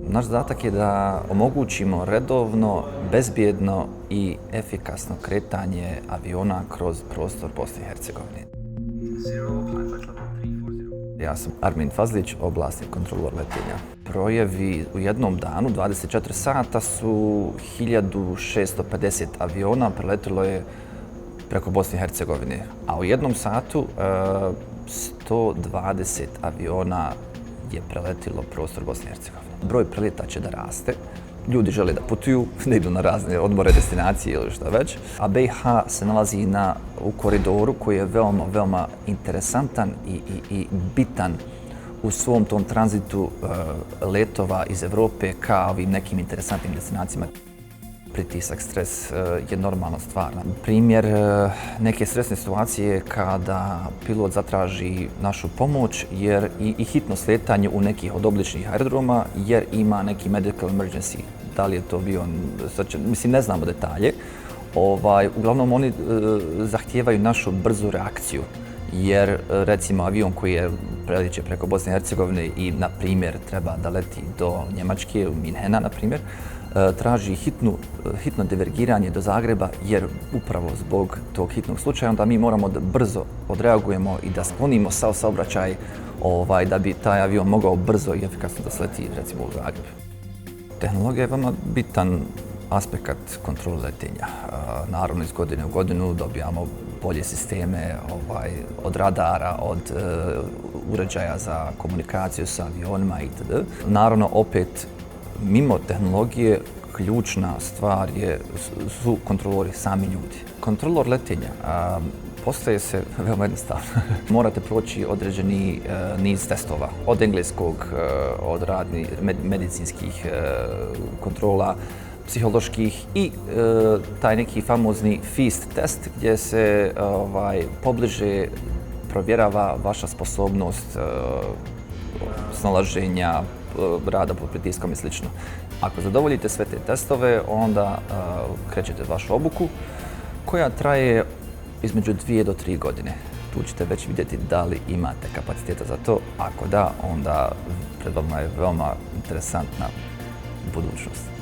Naš zadatak je da omogućimo redovno, bezbjedno i efikasno kretanje aviona kroz prostor Bosne i Hercegovine. Ja sam Armin Fazlić, oblasni kontrolor letenja. Brojevi u jednom danu, 24 sata, su 1650 aviona preletilo je preko Bosne i Hercegovine, a u jednom satu 120 aviona je preletilo prostor Bosne i Hercegovine. Broj preleta će da raste, ljudi žele da putuju, da idu na razne odmore, destinacije ili šta već, a BiH se nalazi u koridoru koji je veoma interesantan i bitan u svom tom tranzitu letova iz Evrope ka ovim nekim interesantnim destinacijama. Pritisak, stres je normalna stvar. Primjer neke stresne situacije kada pilot zatraži našu pomoć jer i hitno sletanje u nekih od obličnih aerodroma jer ima neki medical emergency. Da li je to bio, mislim ne znamo detalje. Uglavnom oni zahtijevaju našu brzu reakciju jer recimo avion koji je preliče preko Bosne i Hercegovine i na primjer treba da leti do Njemačke, u Minhena na primjer, traži hitno divergiranje do Zagreba jer upravo zbog tog hitnog slučaja onda mi moramo da brzo odreagujemo i da sklonimo sav saobraćaj da bi taj avion mogao brzo i efikasno da sleti recimo u Zagreb. Tehnologija je veoma bitan aspekt kontrole letenja. Naravno iz godine u godinu dobijamo bolje sisteme od radara, od uređaja za komunikaciju sa avionima itd. Naravno opet mimo tehnologije ključna stvar su kontrolori, sami ljudi. Kontrolor letenja postaje se veoma jednostavno. Morate proći određeni niz testova, od engleskog, od medicinskih kontrola, psiholoških i taj neki famozni FEAST test gdje se pobliže provjerava vaša sposobnost snalaženja, rada pod pritiskom i sl. Ako zadovoljite sve te testove, onda krećete vašu obuku koja traje između 2 do 3 godine. Tu ćete već vidjeti da li imate kapaciteta za to. Ako da, onda pred vama je veoma interesantna budućnost.